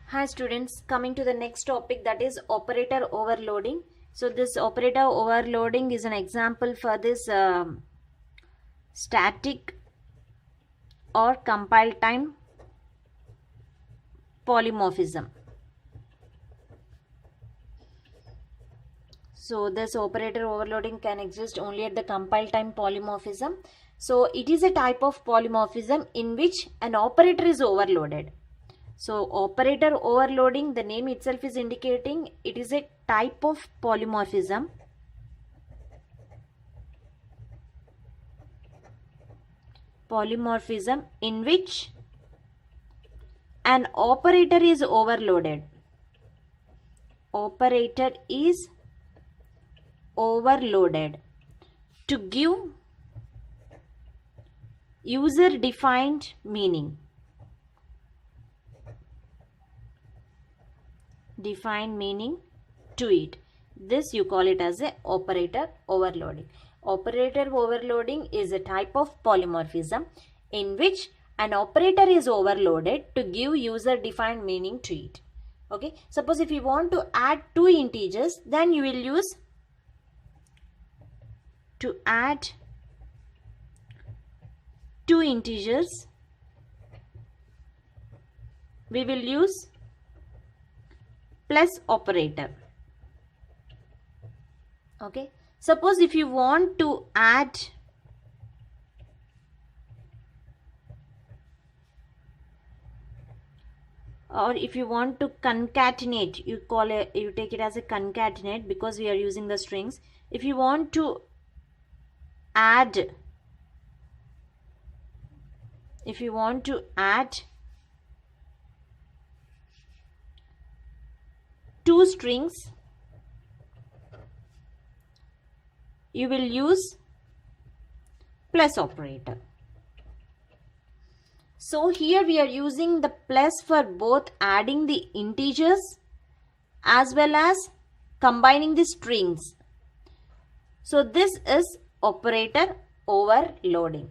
Hi students, coming to the next topic, that is operator overloading. So this operator overloading is an example for this static or compile time polymorphism. So this operator overloading can exist only at the compile time polymorphism. So it is a type of polymorphism in which an operator is overloaded. So operator overloading, the name itself is indicating it is a type of polymorphism in which an operator is overloaded. Operator is overloaded to give user defined meaning. To it. This you call it as a operator overloading. Operator overloading is a type of polymorphism in which an operator is overloaded to give user defined meaning to it. Okay, suppose if you want to add two integers, then you will use to add two integers, we will use plus operator. Okay, suppose if you want to add or if you want to concatenate, you take it as a concatenate because we are using the strings. If you want to add two strings, you will use plus operator. So here we are using the plus for both adding the integers as well as combining the strings. So this is operator overloading.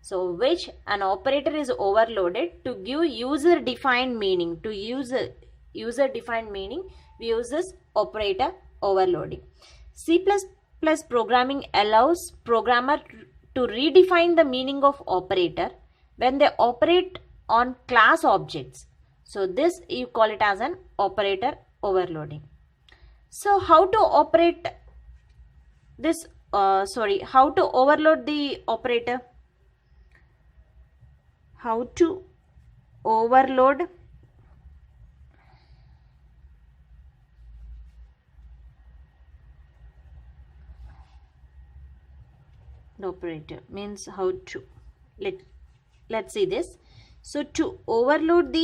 So which an operator is overloaded to give user defined meaning. To use user defined meaning, we use this operator overloading. C++ programming allows programmer to redefine the meaning of operator when they operate on class objects. So this you call it as an operator overloading. So how to operate this how to overload the operator? How to overload the operator means how to let's see this. So to overload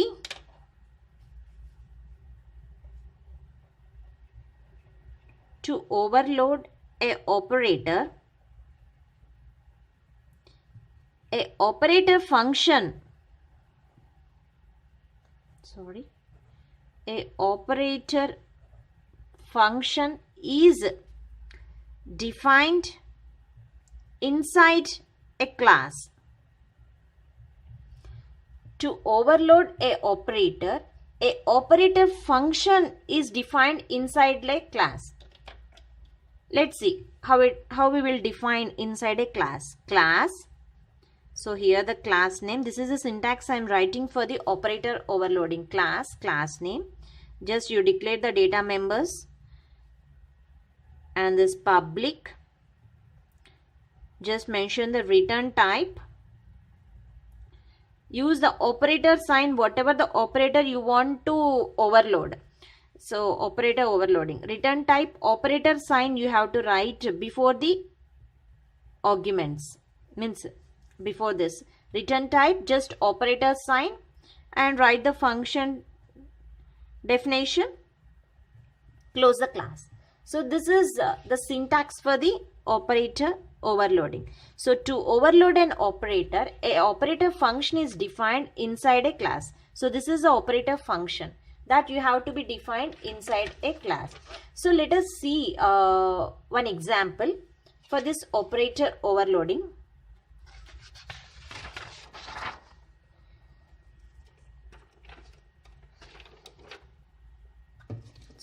a operator function is defined inside a class. To overload a operator function is defined inside a class. Let's see how we will define inside a class. So here the class name, this is the syntax I am writing for the operator overloading. Class name, just you declare the data members and this public, just mention the return type, use the operator sign, whatever the operator you want to overload. So operator overloading, return type, operator sign you have to write before the arguments, means before this return type, just operator sign and write the function definition, close the class. So this is the syntax for the operator overloading. So to overload an operator, a operator function is defined inside a class. So this is the operator function that you have to be defined inside a class. So let us see one example for this operator overloading.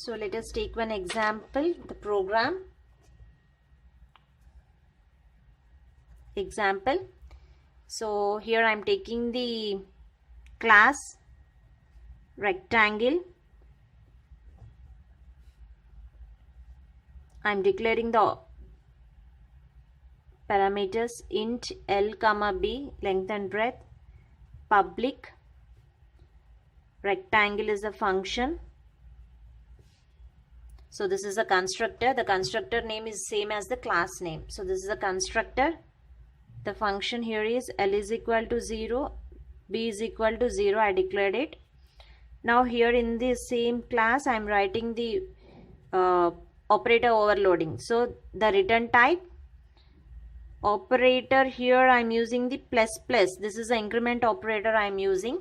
So let us take one example, the program. Example. So here I am taking the class rectangle. I am declaring the parameters int L comma B, length and breadth, public, rectangle is a function. So this is a constructor. The constructor name is same as the class name. So this is a constructor. The function here is L is equal to 0, B is equal to 0. I declared it. Now here in this same class I am writing the operator overloading. So the return type operator, here I am using the plus plus. This is the increment operator I am using.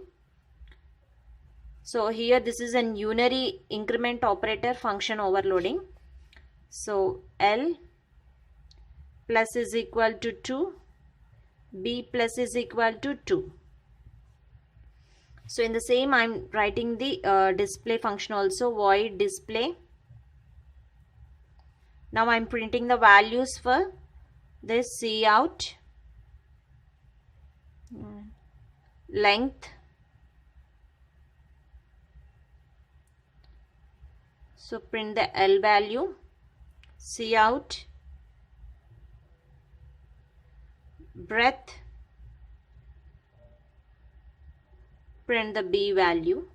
So here this is an unary increment operator function overloading. So L plus is equal to 2, B plus is equal to 2. So in the same I am writing the display function also, void display. Now I am printing the values for this cout, length, so print the L value, cout, breadth, print the B value.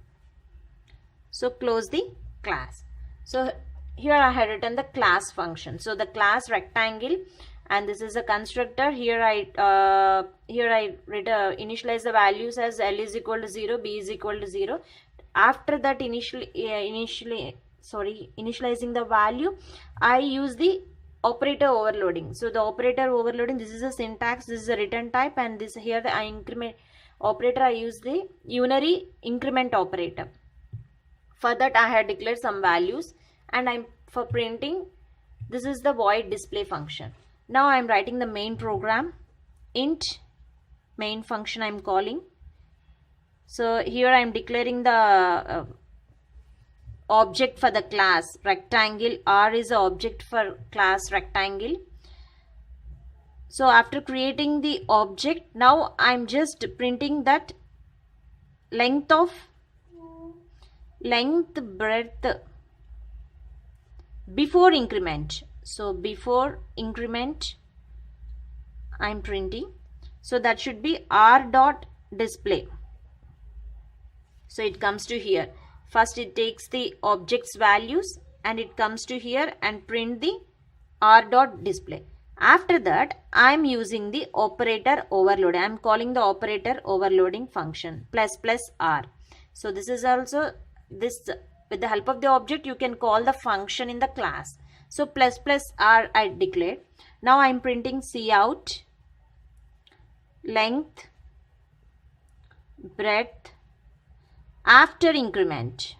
So close the class. So here I have written the class function. So the class rectangle, and this is a constructor. Here I initialize the values as L is equal to 0, B is equal to 0. After that initializing the value, I use the operator overloading. So the operator overloading, this is a syntax, this is a return type, and this here the increment operator, I use the unary increment operator. For that I had declared some values, and I'm for printing, this is the void display function. Now I am writing the main program, int main function I am calling. So here I am declaring the object for the class rectangle. R is the object for class rectangle. So after creating the object, now I am just printing that length, breadth before increment. So before increment I am printing. So that should be R dot display. So it comes to here. First it takes the object's values and it comes to here and print the R dot display. After that I am using the operator overload. I am calling the operator overloading function plus R. So this is also this, with the help of the object you can call the function in the class. So plus R I declared. Now I am printing cout, length, breadth after increment.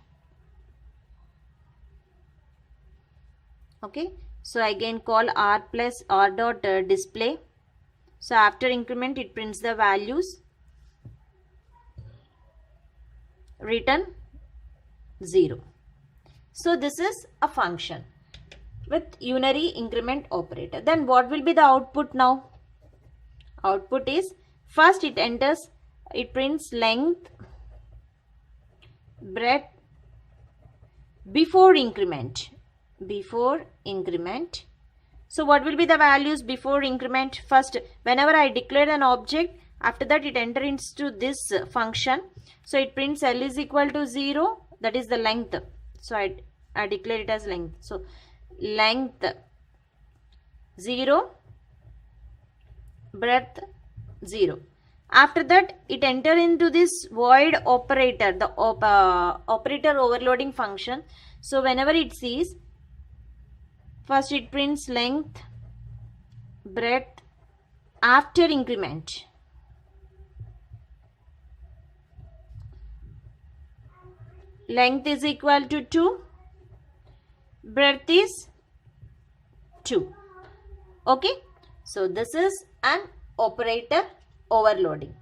Okay, so again call R plus R dot display. So after increment it prints the values, return 0. So this is a function with unary increment operator. Then what will be the output now? Output is, first it enters, it prints length, breadth before increment. So what will be the values before increment? First, whenever I declare an object, after that it enters into this function. So it prints L is equal to 0, that is the length. So I declare it as length. So length 0, breadth 0. After that it enter into this void operator, the operator overloading function. So whenever it sees, first it prints length, breadth after increment. Length is equal to 2, breadth is 2. Okay, so this is an operator overloading.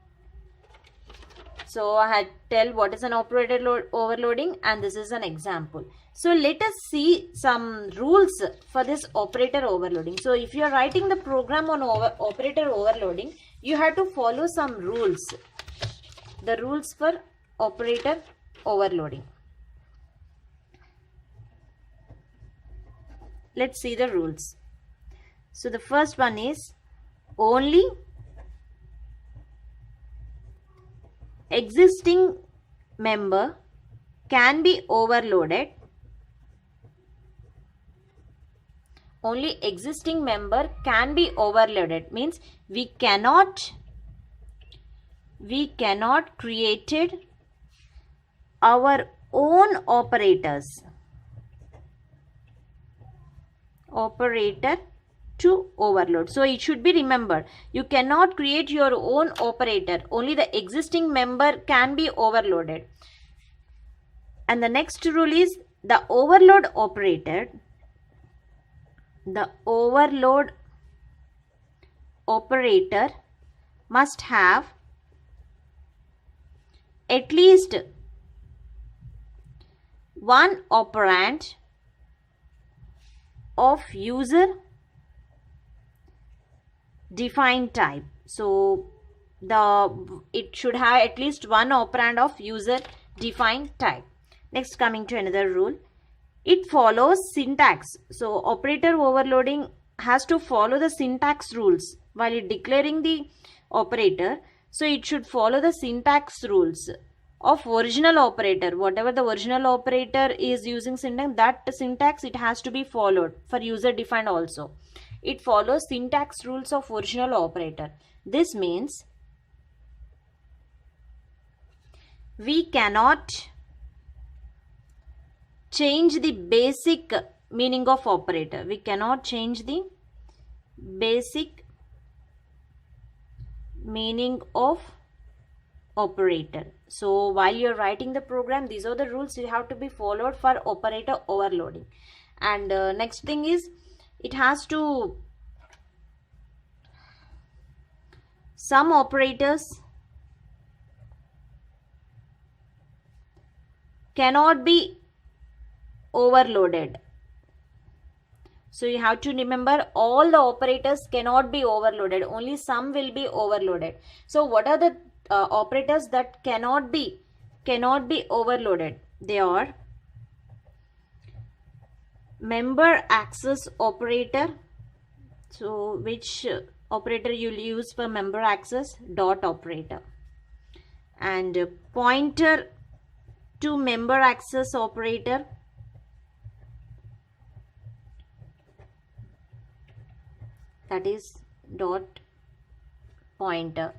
So I had tell what is an operator overloading, and this is an example. So let us see some rules for this operator overloading. So if you are writing the program on operator overloading, you have to follow some rules. The rules for operator overloading. Let's see the rules. So the first one is only existing member can be overloaded. Only existing member can be overloaded means we cannot created our own operator to overload. So it should be remembered, you cannot create your own operator, only the existing member can be overloaded. And the next rule is the overload operator must have at least one operand of user defined type. So it should have at least one operand of user defined type. Next, coming to another rule, it follows syntax. So operator overloading has to follow the syntax rules while it declaring the operator. So it should follow the syntax rules of original operator. Whatever the original operator is using syntax, that syntax it has to be followed for user defined also. It follows syntax rules of original operator. This means we cannot change the basic meaning of operator. We cannot change the basic meaning of operator. So while you're writing the program, these are the rules you have to be followed for operator overloading. And next thing is, it has to, some operators cannot be overloaded. So you have to remember, all the operators cannot be overloaded, only some will be overloaded. So what are the operators that cannot be overloaded? They are member access operator. So which operator you'll use for member access? Dot operator. And pointer to member access operator, that is dot pointer.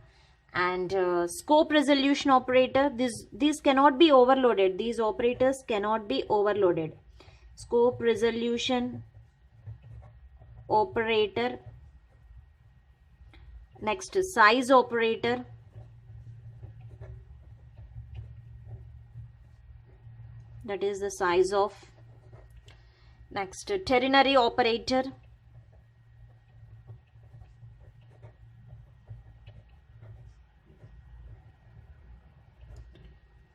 And scope resolution operator, these cannot be overloaded. These operators cannot be overloaded. Scope resolution operator. Next, size operator. That is the size of. Next, ternary operator.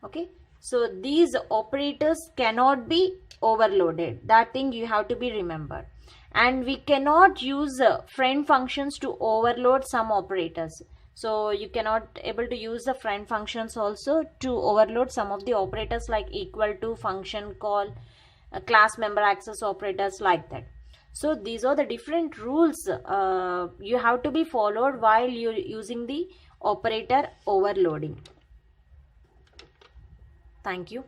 Okay, so these operators cannot be overloaded. That thing you have to be remembered. And we cannot use friend functions to overload some operators. So you cannot able to use the friend functions also to overload some of the operators, like equal to, function call, class member access operators, like that. So these are the different rules you have to be followed while you're using the operator overloading. Thank you.